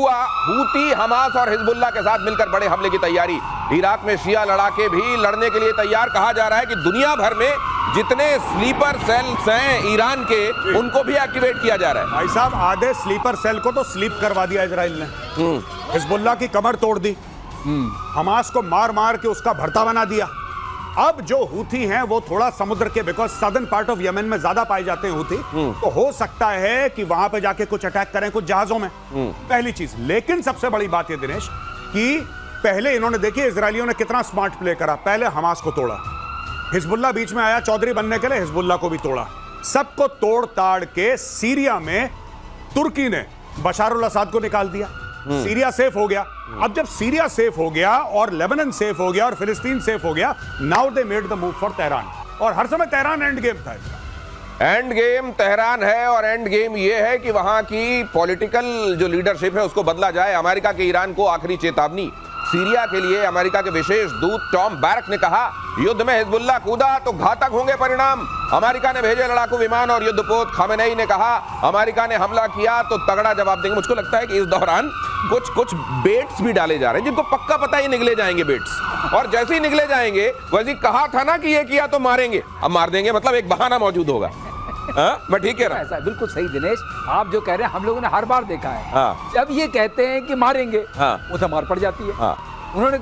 Houthi, Hamas और Hezbollah के साथ मिलकर बड़े हमले की तैयारी। इराक में शिया लड़ाके भी लड़ने के लिए तैयार। कहा जा रहा है कि दुनिया भर में जितने स्लीपर सेल्स हैं ईरान के, उनको भी एक्टिवेट किया जा रहा है। भाई साहब, आधे स्लीपर सेल को तो स्लीप करवा दिया इजराइल ने। हिजबुल्लाह की कमर तोड़ दी, हमास को मार मार के उसका भरता बना दिया। अब जो हूथी हैं वो थोड़ा समुद्र के, because southern part of Yemen में ज्यादा पाए जाते हैं हूथी, तो हो सकता है कि वहां पे जाके कुछ अटैक करें कुछ जहाजों में। पहली चीज। लेकिन सबसे बड़ी बात ये दिनेश कि पहले इन्होंने, देखिए इजरायलियों ने कितना स्मार्ट प्ले करा। पहले हमास को तोड़ा, हिजबुल्लाह बीच में आया चौधरी बनने के लिए, हिजबुल्लाह को भी तोड़ा। सबको तोड़ ताड़ के सीरिया में तुर्की ने बशारुल असद को निकाल दिया। सीरिया सेफ हो गया। अब जब सीरिया सेफ हो गया और लेबनान सेफ हो गया और फिलिस्तीन सेफ हो गया, now they made the move for Tehran. और हर समय तेहरान एंड गेम था। एंड गेम तेहरान है और एंड गेम ये है कि वहां की पॉलिटिकल जो लीडरशिप है उसको बदला जाए। अमेरिका के ईरान को आखिरी चेतावनी। सीरिया के लिए अमेरिका के विशेष दूत टॉम बैरक ने कहा, युद्ध में हिजबुल्लाह कूदा तो घातक होंगे परिणाम। अमेरिका ने भेजे लड़ाकू विमान और युद्धपोत। खमेनेई ने कहा, अमेरिका ने हमला किया तो तगड़ा जवाब देंगे। मुझको लगता है कि इस दौरान कुछ बेट्स भी डाले जा रहे हैं जिनको पक्का पता ही निकले जाएंगे बेट्स, और जैसे ही निकले जाएंगे वैसे कहा था ना कि ये किया तो मारेंगे, अब मार देंगे, मतलब एक बहाना मौजूद होगा। मैं ठीक कह रहा हूं? ऐसा बिल्कुल सही दिनेश, आप जो कह रहे हैं हम लोगों ने हर बार देखा है। हाँ। जब ये कहते हैं कि मारेंगे, वो तो मार पड़ जाती है। हाँ।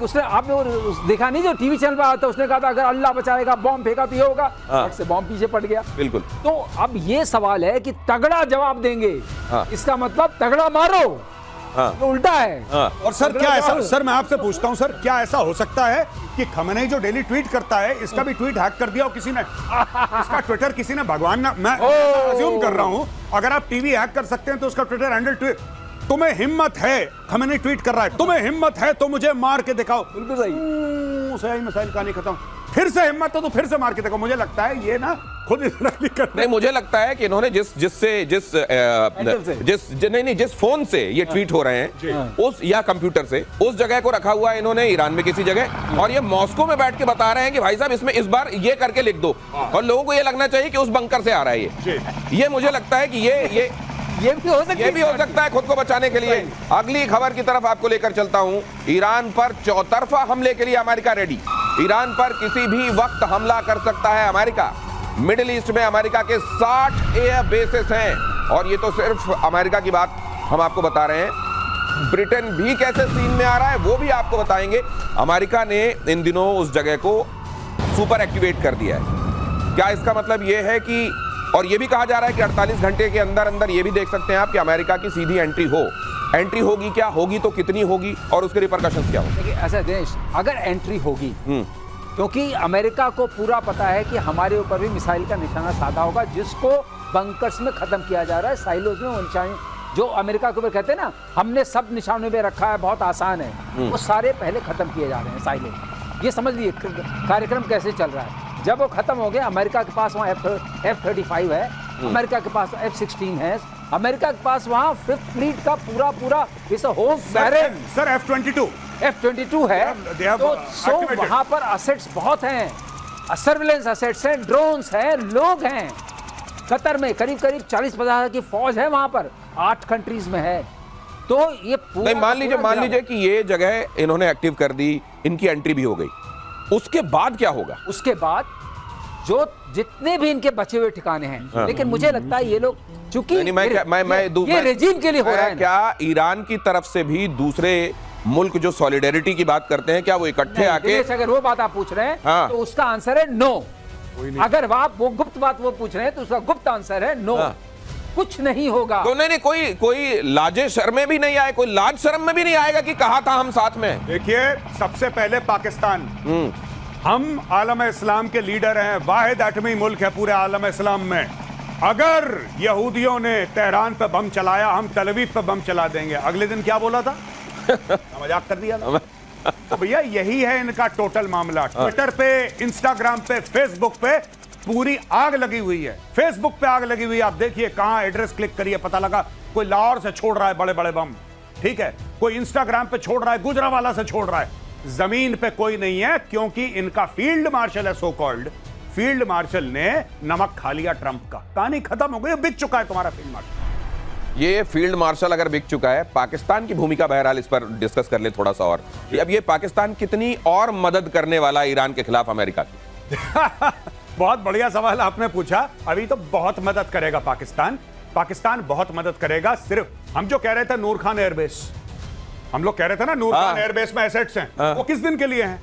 उसने आपने देखा नहीं, जो टीवी चैनल पर आता, उसने कहा था अगर अल्लाह बचाएगा बॉम्ब फेंका तो ये होगा। फट से बॉम्ब पीछे पड़ गया। बिल्कुल। तो अब ये सवाल है कि तगड़ा जवाब देंगे, इसका मतलब तगड़ा मारो। तो उल्टा है। और सर क्या ऐसा, सर मैं आपसे पूछता हूं सर, क्या ऐसा हो सकता है कि खमेनेई जो डेली ट्वीट करता है, इसका भी ट्वीट हैक कर दिया हो किसी ने? इसका ट्विटर किसी ने, भगवान ना, मैं अज्यूम कर रहा हूं, अगर आप टीवी हैक कर सकते हैं तो उसका ट्विटर हैंडल ट्वीट, तुम्हें हिम्मत है, खमेनेई ट्वीट कर रहा है, तुम्हें हिम्मत है तो मुझे मार के दिखाओ। बिल्कुल सही। मसाइल कहानी खत्म। फिर से हिम्मत हो तो फिर से मार के देखो। मुझे लगता है ये ना खुद इजरायली कर नहीं, मुझे लगता है कि इन्होंने जिस फोन से ये ट्वीट हो रहे हैं उस या कंप्यूटर से, उस जगह को रखा हुआ है इन्होंने ईरान में किसी जगह, और ये मॉस्को में बैठ के बता रहे हैं कि भाई साहब इसमें इस बार ये करके लिख दो, और लोगों को ये लगना चाहिए कि उस बंकर से आ रहा है ये मुझे लगता है कि ये भी हो सकता है खुद को बचाने के लिए। अगली खबर की तरफ आपको लेकर चलता हूं। ईरान पर चौतरफा हमले के लिए अमेरिका रेडी। ईरान पर किसी भी वक्त हमला कर सकता है अमेरिका। मिडिल ईस्ट में अमेरिका के 60 एयर बेसेस हैं, और ये तो सिर्फ अमेरिका की बात हम आपको बता रहे हैं। ब्रिटेन भी कैसे सीन में आ रहा है वो भी आपको बताएंगे। अमेरिका ने इन दिनों उस जगह को सुपर एक्टिवेट कर दिया है। क्या इसका मतलब ये है कि, और ये भी कहा जा रहा है कि 48 घंटे के अंदर अंदर ये भी देख सकते हैं आप कि अमेरिका की सीधी एंट्री होगी, क्या होगी तो कितनी होगी, और उसके रिपरकशंस क्या होंगे? ऐसा देश अगर एंट्री होगी, क्योंकि अमेरिका को पूरा पता है कि हमारे ऊपर भी मिसाइल का निशाना साधा होगा, जिसको बंकर्स में खत्म किया जा रहा है, साइलोज में। वो निशाने जो अमेरिका के ऊपर कहते हैं ना, हमने सब निशानों में रखा है, बहुत आसान है, वो सारे पहले खत्म किए जा रहे हैं साइलोज। ये समझ लीजिए कार्यक्रम कैसे चल रहा है। जब वो खत्म हो गया, अमेरिका के पास वहाँ F-35 है, अमेरिका के पास F-16 है, अमेरिका के पास वहाँ 5th फ्लीट का पूरा इस होल सर F-22 है। तो वहाँ पर असेट्स बहुत हैं, सर्विलेंस असेट्स हैं, ड्रोन्स हैं, लोग हैं। कतर में करीब 40-50 की फौज है, वहाँ पर 8 कंट्रीज में है। तो ये पूरा मान लीजिए कि ये जगह इन्होंने एक्टिव कर दी, इनकी एंट्री भी हो गई, उसके बाद क्या होगा? उसके बाद जो जितने भी इनके बचे हुए ठिकाने हैं, लेकिन मुझे लगता है ये लोग, चूंकि ये रेजिम के लिए हो रहा है, क्या ईरान की तरफ से भी दूसरे मुल्क जो सॉलिडेरिटी की बात करते हैं, क्या वो इकट्ठे आके? अगर वो बात आप पूछ रहे हैं तो उसका आंसर है नो। अगर आप वो गुप्त बात वो पूछ रहे हैं तो उसका गुप्त आंसर है नो। कुछ नहीं होगा। तो नहीं, कोई लाजे शर्मे भी नहीं आए, कोई लाज शर्म में भी नहीं आएगा कि कहा था हम साथ में। देखिए, सबसे पहले पाकिस्तान, हम आलम इस्लाम के लीडर हैं, वाहिद एटमी मुल्क है पूरे आलम इस्लाम में। अगर यहूदियों ने तेहरान पे बम चलाया, हम तल अवीव पे बम चला देंगे। अगले दिन क्या बोला था? मजाक कर दिया था। तो भैया यही है इनका टोटल मामला। ट्विटर पे, इंस्टाग्राम पे, फेसबुक पे पूरी आग लगी हुई है। फेसबुक पे आग लगी हुई है। आप देखिए कहां एड्रेस क्लिक करिए, पता लगा कोई लाहौर से छोड़ रहा है बड़े बड़े बम, ठीक है, कोई इंस्टाग्राम पे छोड़ रहा है, गुजरावाला से छोड़ रहा है। जमीन पे कोई नहीं है, क्योंकि इनका फील्ड मार्शल है, सो कॉल्ड फील्ड मार्शल ने नमक खा लिया ट्रंप का। कहानी खत्म हो गई, बिक चुका है तुम्हारा फील्ड मार्शल। ये फील्ड मार्शल अगर बिक चुका है, पाकिस्तान की भूमिका बहरहाल इस पर डिस्कस कर ले थोड़ा सा और। अब ये पाकिस्तान कितनी और मदद करने वाला है ईरान के खिलाफ अमेरिका की? बहुत बढ़िया सवाल आपने पूछा। अभी तो बहुत मदद करेगा पाकिस्तान, पाकिस्तान बहुत मदद करेगा। सिर्फ हम जो कह रहे थे नूर खान एयरबेस, हम लोग कह रहे थे ना नूर खान एयरबेस में एसेट्स हैं, वो किस दिन के लिए हैं?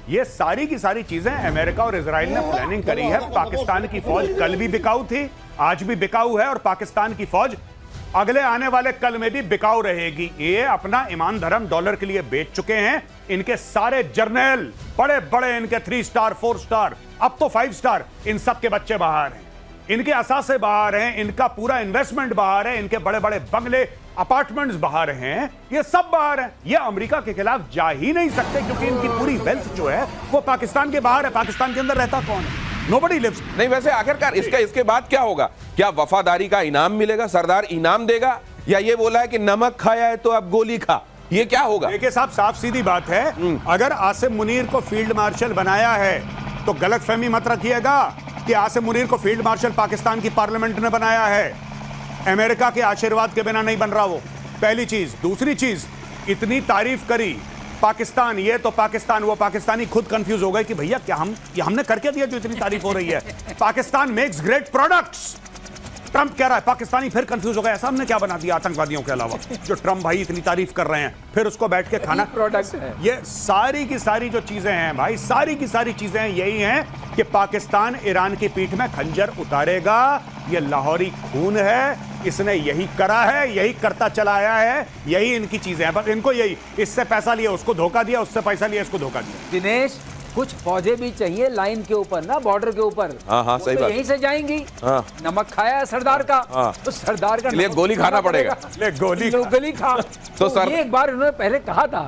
ये सारी की सारी चीजें अमेरिका और इजराइल ने प्लानिंग करी है। पाकिस्तान की फौज कल भी बिकाऊ थी, आज भी बिकाऊ है, और पाकिस्तान की फौज अगले आने वाले कल में भी बिकाऊ रहेगी। ये अपना ईमान धर्म डॉलर के लिए बेच चुके हैं। इनके सारे जर्नल, बड़े बड़े इनके 3 स्टार 4 स्टार, अब तो 5 स्टार, इन सब के बच्चे बाहर हैं, इनके असासे बाहर हैं, इनका पूरा इन्वेस्टमेंट बाहर है, इनके बड़े बड़े बंगले अपार्टमेंट्स बाहर हैं, ये सब बाहर हैं। ये अमेरिका के खिलाफ जा ही नहीं सकते, क्योंकि इनकी पूरी वेल्थ जो है वो पाकिस्तान के बाहर है। पाकिस्तान के अंदर रहता कौन है? Nobody lives। नहीं, वैसे आखिरकार इसके बाद क्या होगा? क्या वफादारी का इनाम मिलेगा? सरदार इनाम देगा, या ये बोला है कि नमक खाया है तो अब गोली खा? ये क्या होगा? देखिए साहब, साफ सीधी बात है, अगर आसिम मुनीर को फील्ड मार्शल बनाया है तो गलतफहमी मत रखिएगा कि आसिम मुनीर को फील्ड मार्शल पाकिस्तान की पार्लियामेंट ने बनाया है। अमेरिका के आशीर्वाद के बिना नहीं बन रहा वो, पहली चीज। दूसरी चीज, इतनी तारीफ करी पाकिस्तान, ये तो पाकिस्तान, वो पाकिस्तानी खुद कंफ्यूज हो गए कि भैया क्या हमने करके दिया जो इतनी तारीफ हो रही है? Pakistan makes great products, Trump कह रहा है। पाकिस्तानी फिर कंफ्यूज हो गए, ऐसा हमने क्या बना दिया आतंकवादियों के अलावा जो ट्रंप भाई इतनी तारीफ कर रहे हैं, फिर उसको बैठ के खाना प्रोडक्ट है। ये सारी की सारी जो चीजें हैं भाई, सारी की सारी चीजें यही हैं कि पाकिस्तान ईरान की पीठ में खंजर उतारेगा। ये लाहौरी खून है, इसने यही करा है, यही करता चला आया है, यही इनकी चीजें हैं। बस इनको यही, इससे पैसा लिया उसको धोखा दिया, उससे पैसा लिया इसको धोखा दिया। दिनेश, कुछ फौजें भी चाहिए लाइन के ऊपर ना, बॉर्डर के ऊपर। हाँ, सही बात। यहीं से जाएंगी। हाँ। नमक खाया है सरदार का, तो सरदार का लिए गोली खाना पड़ेगा। ले गोली खा। तो सर, ये एक बार उन्होंने पहले कहा था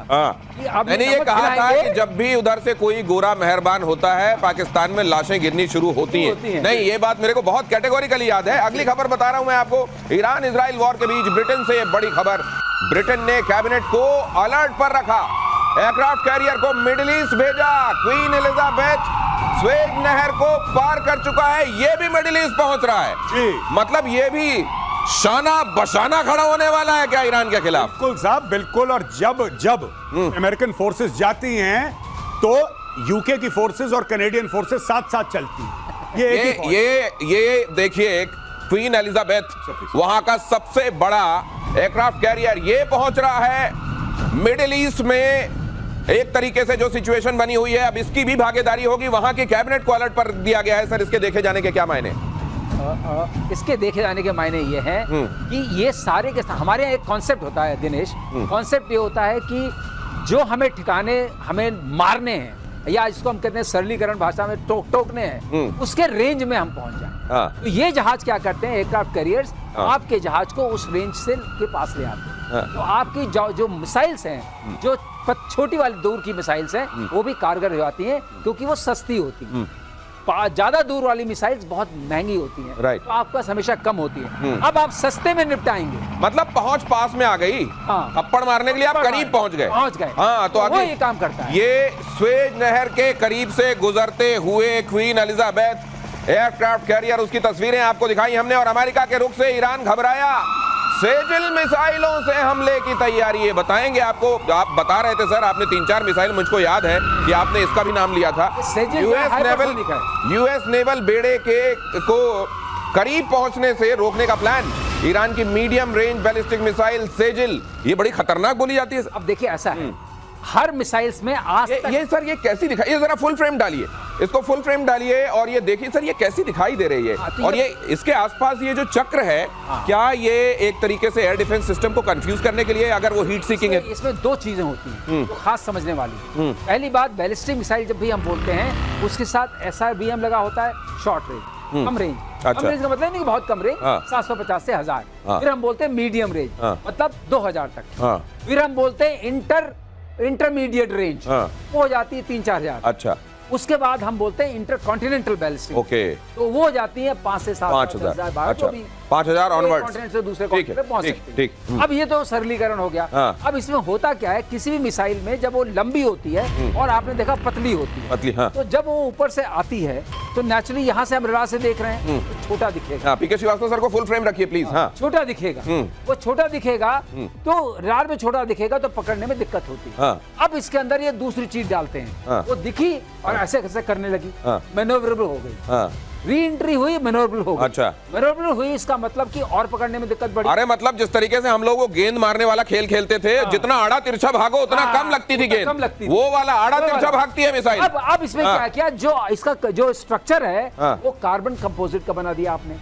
कि अब मैंने ये कहा था कि जब भी उधर से कोई गोरा मेहरबान होता है, पाकिस्तान में लाशें गिरनी शुरू होती हैं। नहीं, ये बात मेरे को बहुत कैटेगोरिकली याद है। अगली खबर बता रहा हूं मैं आपको, ईरान इजराइल वॉर के बीच ब्रिटेन से बड़ी खबर। ब्रिटेन ने कैबिनेट को अलर्ट पर रखा, एयरक्राफ्ट कैरियर को मिडिल ईस्ट भेजा। क्वीन एलिजाबेथ स्वेज नहर को पार कर चुका है, ये भी मिडिल ईस्ट पहुंच रहा है जी। मतलब ये भी शाना बशाना खड़ा होने वाला है क्या ईरान के खिलाफ? बिल्कुल साहब, बिल्कुल। और जब अमेरिकन फोर्सेस जाती हैं तो यूके की फोर्सेस और कनेडियन फोर्सेस साथ साथ चलती हैं। ये देखिए, क्वीन एलिजाबेथ वहां का सबसे बड़ा एयरक्राफ्ट कैरियर ये पहुंच रहा है मिडिल ईस्ट में। एक तरीके से जो सिचुएशन बनी हुई है, अब इसकी भी भागीदारी होगी। वहां के कैबिनेट को अलर्ट पर दिया गया है। सर, इसके देखे जाने के क्या मायने? इसके देखे जाने के मायने ये हैं कि ये सारे के हमारे यहाँ एक कॉन्सेप्ट होता है दिनेश, कॉन्सेप्ट ये होता है कि जो हमें ठिकाने, हमें मारने हैं, या इसको हम कहते हैं सरलीकरण भाषा में टोकने हैं, उसके रेंज में हम पहुंच जाए। तो ये जहाज क्या करते हैं, एयरक्राफ्ट कैरियर्स आपके जहाज को उस रेंज से के पास ले आते हैं। तो आपकी जो मिसाइल्स हैं, जो छोटी वाली दूर की मिसाइल्स हैं, वो भी कारगर हो जाती हैं, क्योंकि वो सस्ती होती हैं। ज्यादा दूर वाली मिसाइल्स बहुत महंगी होती हैं, राइट। तो आपका हमेशा कम होती है। अब आप सस्ते में निपटाएंगे, मतलब पहुंच पास में आ गई। हाँ। थप्पड़ मारने के लिए आप करीब पहुंच गए। हाँ, तो वो ये काम करता है। ये स्वेज नहर के करीब से गुजरते हुए क्वीन एलिजाबेथ एयरक्राफ्ट कैरियर, उसकी तस्वीरें आपको दिखाई हमने। और अमेरिका के रुख से ईरान घबराया, सेजिल मिसाइलों से हमले की तैयारी। ये बताएंगे आपको। आप बता रहे थे सर, आपने 3-4 मिसाइल, मुझको याद है कि आपने इसका भी नाम लिया था। यूएस नेवल बेड़े को करीब पहुंचने से रोकने का प्लान। ईरान की medium range ballistic missile Sejjil, ये बड़ी खतरनाक बोली जाती है। अब देखिए, ऐसा है हर मिसाइल्स में आज ये सर, ये कैसी दिखाई, ये जरा फुल फ्रेम डालिए, इसको फुल फ्रेम डालिए और ये देखिए सर, ये कैसी दिखाई दे रही है। और ये इसके आसपास ये जो चक्र है, क्या ये एक तरीके से एयर डिफेंस सिस्टम को कंफ्यूज करने के लिए, अगर वो हीट सीकिंग है? इसमें 2 चीजें होती हैं तो खास समझने वाली। पहली बात, बैलिस्टिक मिसाइल जब भी हम बोलते हैं, उसके साथ SRBM लगा होता है, शॉर्ट रेंज, कम रेंज। कम रेंज का मतलब नहीं बहुत कम रेंज, 750 से 1000। फिर हम बोलते हैं मीडियम रेंज, मतलब 2000 तक। फिर हम बोलते हैं इंटरमीडिएट रेंज, वो हो जाती है 3-4 हजार। अच्छा। उसके बाद हम बोलते हैं इंटरकॉन्टिनेंटल बैलिस्टिक, ओके, तो वो हो जाती है 5 से 7 5000। अच्छा, 5000 ऑनवर्ड कॉन्टिनेंट से दूसरे कॉन्टिनेंट पे पहुंच सकते हैं। ठीक। अब ये तो सरलीकरण हो गया। अब इसमें होता क्या है, किसी भी मिसाइल में जब वो लंबी होती है और आपने देखा पतली होती है, पतली, हाँ। तो जब वो ऊपर से आती है तो नेचुरली यहाँ से हम रडार से देख रहे हैं तो छोटा दिखेगा। हाँ, पीके श्रीवास्तव सर को फुल फ्रेम रखिए प्लीज। हाँ, छोटा दिखेगा, वो छोटा दिखेगा तो रडार में छोटा दिखेगा तो पकड़ने में दिक्कत होती है। हाँ। अब इसके अंदर ये दूसरी चीज डालते हैं, हाँ। वो दिखी और ऐसे कैसे करने लगी, हाँ। मैनोवरेबल हो गई, हाँ, री एंट्री हुई, मैनोवरेबल हो गई। अच्छा। मैनोवरेबल हुई इसका मतलब कि और पकड़ने में दिक्कत बढ़ी। अरे मतलब जिस तरीके से हम लोग वो गेंद मारने वाला खेल खेलते थे, जितना आड़ा तिरछा भागो उतना हाँ, कम लगती थी उतना गेंद, कम लगती थी। वो वाला आड़ा वो तिरछा वाला। भागती है मिसाइल। अब इसमें हाँ। क्या किया, जो इसका जो स्ट्रक्चर है हाँ। वो कार्बन कंपोजिट का बना दिया आपने।